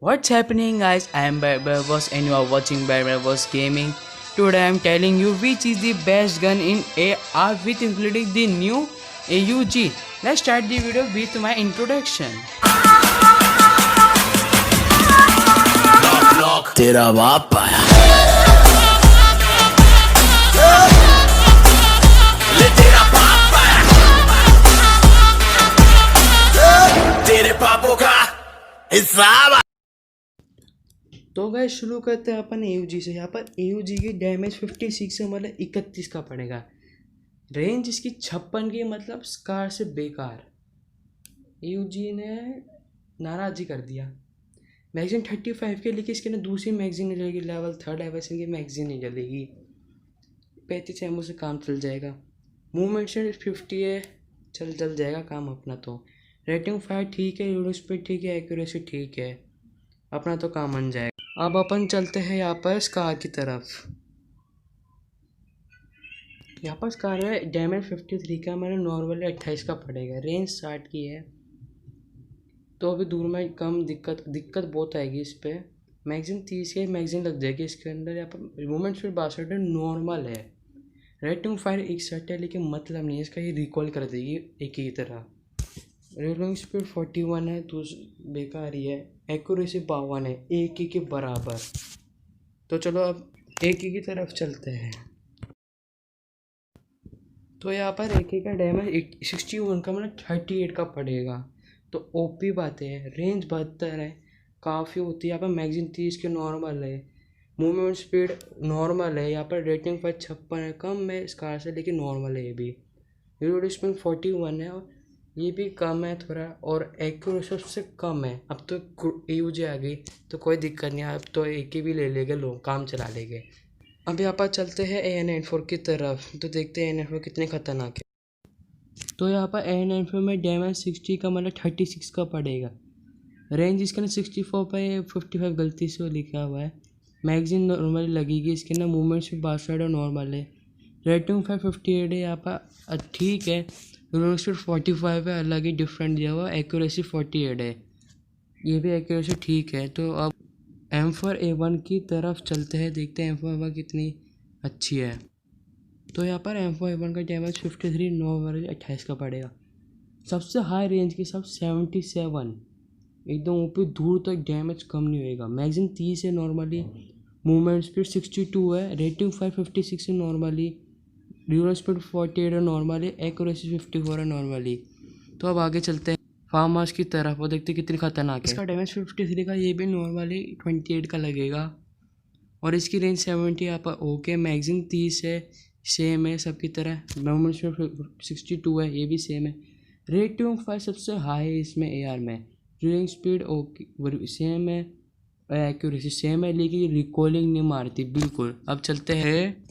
What's happening, guys? I am Barbaros and you are watching Barbaros Gaming. Today I am telling you which is the best gun in AR with including the new AUG. Let's start the video with my introduction. तेरा बाप आया ले तेरा बाप आया तेरे पापों का हिसाब। तो गाइस शुरू करते हैं अपन AUG से। यहाँ पर AUG की डैमेज 56 से मतलब 31 का पड़ेगा। रेंज इसकी 56 की, मतलब स्कार से बेकार। AUG ने नाराज़ी कर दिया। मैगजीन 35 के, लेकिन इसके अंदर दूसरी मैगजीन नहीं चलेगी, लेवल 3 एवेशन की मैगजीन नहीं चलेगी। 35 एमओ से काम चल जाएगा। मूवमेंट से 50 है, चल जाएगा काम अपना। तो रेटिंग 5 ठीक है, यूरो स्पीड ठीक है, एक्यूरेसी ठीक है, अपना तो काम बन जाएगा। अब अपन चलते हैं यहाँ पर स्कार की तरफ। यहाँ पर स्कार है डैमेज 53 का, मैंने नॉर्मल 28 का पड़ेगा। रेंज 60 की है, तो अभी दूर में कम दिक्कत बहुत आएगी इस पर। मैगजीन 30 की मैगजीन लग जाएगी इसके अंदर। यहाँ पर मूवमेंट स्पीड 62 है, नॉर्मल है। रेटिंग 5 61 है, लेकिन मतलब नहीं है इसका, ये रिकॉल कर देगी एक ही तरह। रीलोडिंग स्पीड 41 है, तो बेकार ही है। एक्यूरेसी 52 है, एक ही के बराबर। तो चलो अब एक ही की तरफ चलते हैं। तो यहाँ पर एक ही का डैमेज 61 का मतलब 38 का पड़ेगा। तो ओपी बातें हैं। रेंज 72 है, काफ़ी होती है। यहाँ पर मैगजीन 30 के नॉर्मल है। मूवमेंट स्पीड नॉर्मल है। यहाँ पर रेटिंग 56 है, कम है स्कार से, लेकिन नॉर्मल है ये भी। रीलोड स्पीड 41 है, और ये भी कम है थोड़ा, और एक्यूरेसी सबसे कम है। अब तो AUG आ गई तो कोई दिक्कत नहीं, अब तो एक ही भी ले लेंगे, लोग काम चला लेंगे। अब यहाँ पर चलते हैं AN94 की तरफ, तो देखते हैं AN94 कितने खतरनाक है। तो यहाँ पर AN94 में डैमेज 60 का मतलब 36 का पड़ेगा। रेंज इसके अंदर 64 पे 55 गलती से लिखा हुआ है। मैगजीन नॉर्मली लगेगी इसके अंदर। मूवमेंट से 62 और नॉर्मल है। रेटिंग 558 है यहाँ पर, ठीक है। रीलोड स्पीड 45 है, अलग ही डिफरेंट दिया हुआ। एक्यूरेसी 48 है, ये भी एक्यूरेसी ठीक है। तो अब M4A1 की तरफ चलते हैं, देखते हैं M4A1 कितनी अच्छी है। तो यहाँ पर M4A1 का डैमेज 53 नॉर्मल 28 का पड़ेगा। सबसे हाई रेंज के सब 77, एकदम ऊपर दूर तक डैमेज कम नहीं होएगा। मैगजीन 30 है नॉर्मली। मूवमेंट स्पीड 62 है। रेटिंग 556 है नॉर्मली। रीलोड स्पीड 48 है नॉर्मली। एक्यूरेसी 54 है नॉर्मली। तो अब आगे चलते हैं फार्मास की तरफ, वो देखते हैं कितनी खतरनाक है। इसका डैमेज 53 का, ये भी नॉर्मली 28 का लगेगा, और इसकी रेंज 70 यहाँ पर ओके। मैगजीन 30 है, सेम है सबकी तरह। मूवमेंट स्पीड 62 है, ये भी सेम है। रेटिंग 5 सबसे हाई है इसमें AR में। रीडिंग स्पीड ओके सेम है, एक्यूरेसी सेम है, लेकिन रिकॉलिंग नहीं मारती बिल्कुल। अब चलते हैं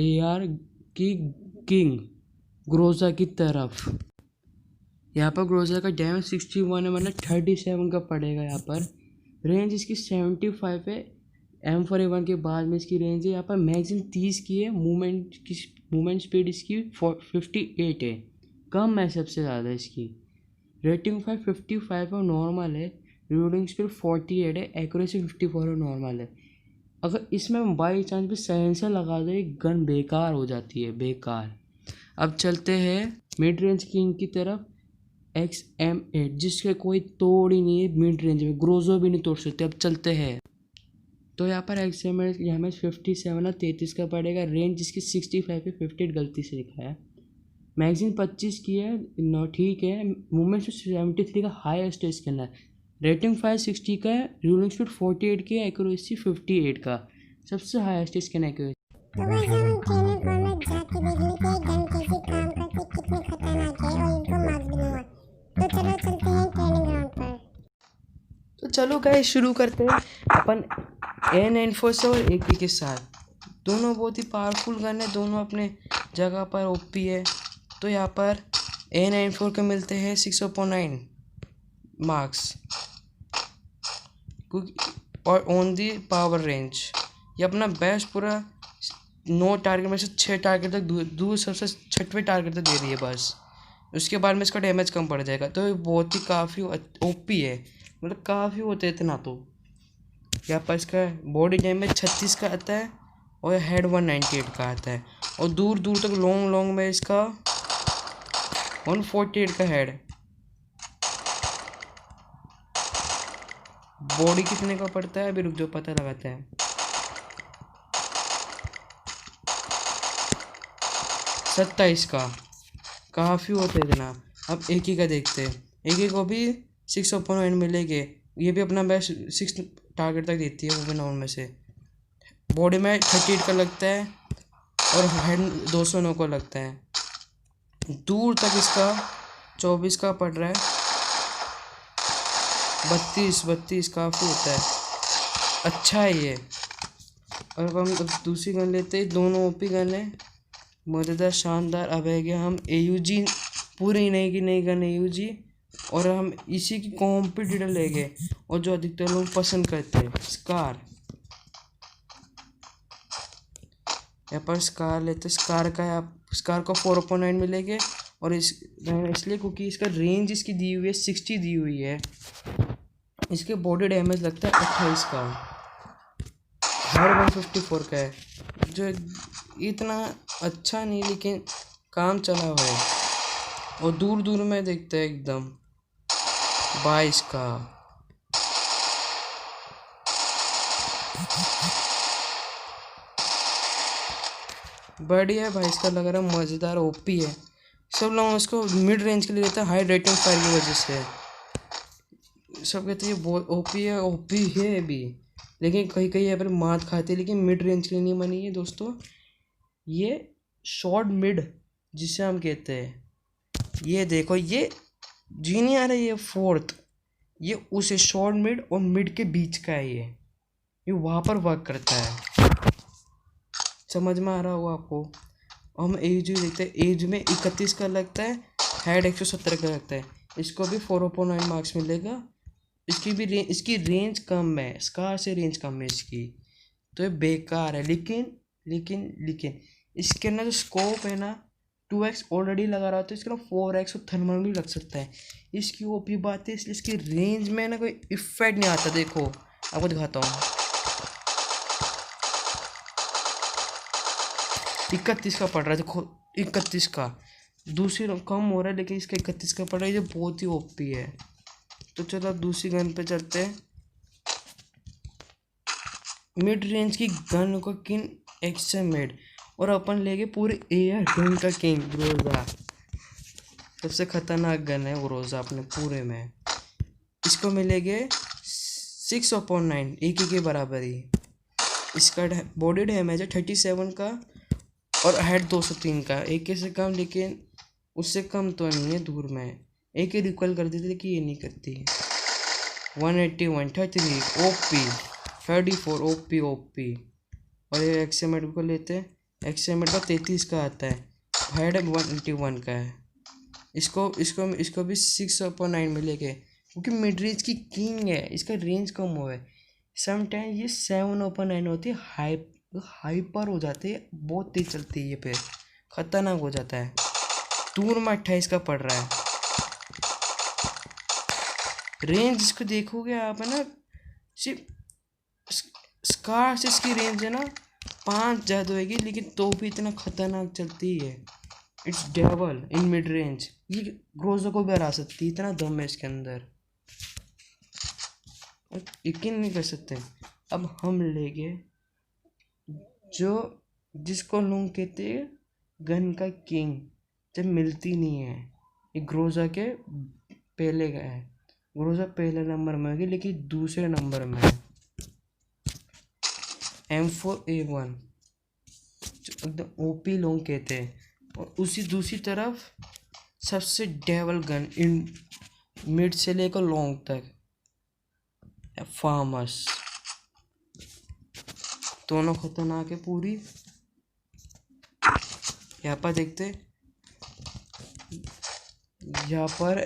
AR की किंग ग्रोजा की तरफ। यहाँ पर ग्रोजा का डैमेज 61 है, मतलब 37 का पड़ेगा यहाँ पर। रेंज इसकी 75 है। M4A1 के बाद में इसकी रेंज है। यहाँ पर मैगजीन 30 की है। मूवमेंट स्पीड इसकी 58 है, कम है सबसे ज़्यादा इसकी। रेटिंग 55 और नॉर्मल है। रीलोडिंग स्पीड 48 है। एक्यूरेसी 54 और नॉर्मल है। अगर इसमें बाई चांस भी साइलेंसर लगा दो, एक गन बेकार हो जाती है, बेकार। अब चलते हैं मिड रेंज किंग की तरफ, XM8, जिसके कोई तोड़ ही नहीं है मिड रेंज में, ग्रोजो भी नहीं तोड़ सकते। अब चलते हैं, तो यहाँ पर XM8 डैमेज 57 है, 33 का पड़ेगा। रेंज जिसकी 65 पे 58 गलती से लिखा है। मैगजीन 25 की है, नो ठीक है। मूवमेंट स्पीड 73 का हाईएस्ट है इसके अंदर। रेटिंग 560 का है। रीलोडिंग स्पीड 48 की है। एक्यूरेसी 58 का, सबसे हाईएस्ट है इसके अंदर एक्यूरेसी। तो वैसे हम ट्रेनिंग ग्राउंड में जाके देख लेते हैं गन कैसे काम करती है, कितने खतरनाक है, और इनको मार्क्स भी दूंगा। तो चलो चलते हैं ट्रेनिंग ग्राउंड पर। तो चलो गाइस शुरू करते हैं अपन AN94 से और AK के साथ। दोनों बहुत ही पावरफुल गन है, दोनों अपने जगह पर OP है। तो यहाँ पर AN94 के मिलते हैं 6.9 मार्क्स, और ऑन दी पावर रेंज ये अपना बेस्ट पूरा 9 टारगेट में से 6 टारगेट तक दूर सबसे 6वें टारगेट तक दे रही है बस। उसके बाद में इसका डैमेज कम पड़ जाएगा। तो ये बहुत ही काफ़ी OP है। मतलब काफ़ी होते हैं इतना तो। यहाँ पर इसका बॉडी डैमेज 36 का आता है और हेड 198 का आता है, और दूर दूर तक लॉन्ग लॉन्ग में इसका 148 का हेड। बॉडी कितने का पड़ता है अभी रुक जाओ पता लगाते हैं। 27 का, काफ़ी होते हैं इतना। अब एक ही का देखते हैं, एक ही को भी 6/9 मिलेंगे। ये भी अपना बेस्ट 6 टारगेट तक देती है वो भी 9 में से। बॉडी में 38 का लगता है और हेड 209 का लगता है। दूर तक इसका 24 का पड़ रहा है, 32 काफ़ी होता है, अच्छा है ये। और अब हम दूसरी गन लेते हैं, दोनों ओपी गन है, मज़ेदार शानदार। अब है गया हम AUG, पूरी नई की नई गन AUG, और हम इसी की कॉम्पिटिटर ले गए और जो अधिकतर लोग पसंद करते हैं, स्कार। यहाँ पर स्कार लेते, स्कार को 4/9 मिलेंगे, और इसलिए क्योंकि इसका रेंज इसकी दी हुई है 60 दी हुई है। इसके बॉडी डैमेज लगता है 28 का, हेड 154 का है, जो इतना अच्छा नहीं लेकिन काम चला हुआ है। और दूर दूर में देखते हैं एकदम 22 का। बढ़िया है भाई, इसका लग रहा है मज़ेदार ओपी है। सब लोग उसको मिड रेंज के लिए लेते हैं हाई रेटिंग फायर की वजह से। सब कहते हैं ये ओपी है भी, लेकिन कहीं कहीं यहाँ पर मात खाते हैं, लेकिन मिड रेंज के लिए नहीं बनी है दोस्तों। ये शॉर्ट मिड जिसे हम कहते हैं, ये देखो ये जी नहीं आ रहा है, ये 4th, ये उसे शॉर्ट मिड और मिड के बीच का है, ये वहाँ पर वर्क करता है। समझ में आ रहा होगा आपको। हम एज देखते हैं, एज में 31 का लगता है, हेड 170 का लगता है। इसको भी 4/9 मार्क्स मिलेगा। इसकी रेंज कम है, स्कार से रेंज कम है इसकी, तो ये बेकार है। लेकिन इसके अंदर जो स्कोप है ना 2x ऑलरेडी लगा रहा था, इसके ना 4x और थर्मल भी लग सकता है। इसकी ओपी बात है, इसलिए इसकी रेंज में ना कोई इफेक्ट नहीं आता। देखो आपको दिखाता हूँ, 31 का पड़ रहा है, देखो 31 का। दूसरी कम हो रहा है लेकिन इसका 31 का पड़ रहा है, ये बहुत ही ओपी है। तो चलो अब दूसरी गन पे चलते हैं। मिड रेंज की गन को किंग XM8, और अपन लेंगे पूरे एयर गन का किंग ग्रोजा। सबसे खतरनाक गन है ग्रोजा अपने पूरे में। इसको मिलेंगे 6/9, एक ही के बराबर ही। इसका बॉडी डैमेज है 37 का और हेड 203 का, एक के से कम, लेकिन उससे कम तो नहीं है दूर में। एक ही रिकॉल कर देती लेकिन ये नहीं करती। 181, 33 OP, 34 OP। और ये XM8 को लेते हैं, XM8 का 33 का आता है, हेड 181 का है। इसको भी 6/9 मिलेंगे क्योंकि मिड रेंज की किंग है, इसका रेंज कम हुआ है। समटाइम ये 7/9 होती है, हाइपर हो जाती है, बहुत तेज चलती है, ये पे खतरनाक हो जाता है। दूर में 28 का पड़ रहा है। रेंज इसको देखोगे आप है ना, सिर्फ स्कार से इसकी रेंज है ना 5 ज़्यादा होगी, लेकिन तो भी इतना खतरनाक चलती है। It's devil in mid range, ये ग्रोजा को भी हरा सकती है, इतना दम है इसके अंदर, यकीन नहीं कर सकते। अब हम लेंगे जिसको लोग कहते हैं गन का किंग, जब मिलती नहीं है, ये ग्रोजा के पहले का है। ग्रोजा पहले नंबर में होगी लेकिन दूसरे नंबर में है M4A1, जो एकदम OP लोग कहते हैं। और उसी दूसरी तरफ सबसे डेवल गन इन मिड से लेकर लॉन्ग तक, फार्मस। दोनों खतरनाक है पूरी। यहाँ पर देखते, यहाँ पर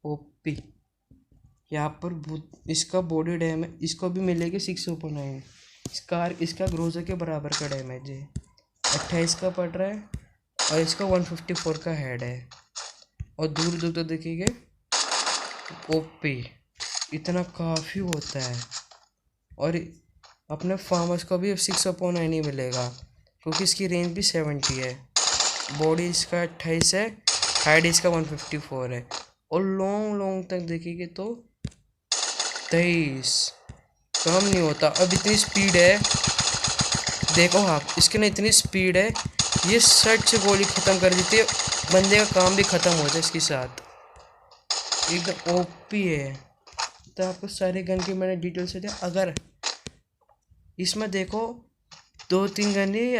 OP, यहाँ पर इसका बॉडी डैमेज, इसको भी मिलेगी 6/9। इसका ग्रोजा के बराबर का डैमेज है, 28 का पड़ रहा है, और इसका 154 का हेड है। और दूर दूर तो देखिए ओपी, इतना काफ़ी होता है। और अपने फार्मर्स को भी 6/9 ही मिलेगा क्योंकि इसकी रेंज भी 70 है। बॉडी इसका 28 है, हाइट इसका 154 है। और लॉन्ग तक देखेंगे तो 23, कम नहीं होता। अब इतनी स्पीड है, देखो आप, इसके ना इतनी स्पीड है, ये सट से गोली ख़त्म कर देती है, बंदे का काम भी ख़त्म होता है इसके साथ। एकदम ओपी है। तो आपको सारे गन की मैंने डिटेल से दिया। अगर इसमें देखो 2-3 गन ही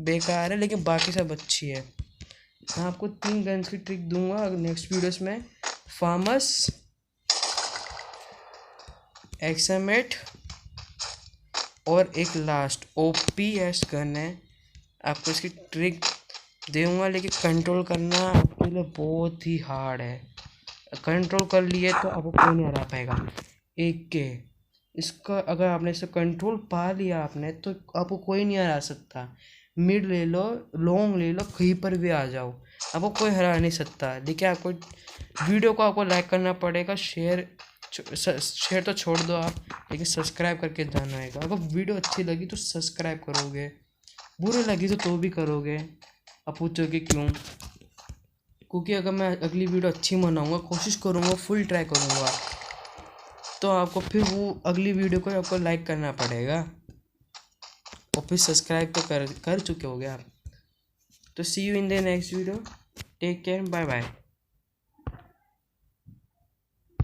बेकार है लेकिन बाकी सब अच्छी है। मैं आपको 3 गन्स की ट्रिक दूंगा नेक्स्ट वीडियोस में। फार्मस, XM8 और एक लास्ट OPS गन है। आपको इसकी ट्रिक दूंगा लेकिन कंट्रोल करना आपके लिए बहुत ही हार्ड है। कंट्रोल कर लिए तो आपको कोई नहीं हरा पाएगा। एक के इसका अगर आपने इसे कंट्रोल पा लिया आपने तो आपको कोई नहीं हरा सकता। मिड ले लो, लॉन्ग ले लो, कहीं पर भी आ जाओ, आपको कोई हरा नहीं सकता। लेकिन आपको वीडियो को आपको लाइक करना पड़ेगा, शेयर तो छोड़ दो आप, लेकिन सब्सक्राइब करके जाना आएगा। अगर वीडियो अच्छी लगी तो सब्सक्राइब करोगे, बुरी लगी तो भी करोगे। आप पूछोगे क्यों? क्योंकि अगर मैं अगली वीडियो अच्छी बनाऊंगा, कोशिश करूंगा, फुल ट्राई करूंगा, तो आपको फिर वो अगली वीडियो को आपको लाइक करना पड़ेगा और फिर सब्सक्राइब तो कर चुके होगे आप। तो see you in the next video, take care, bye bye.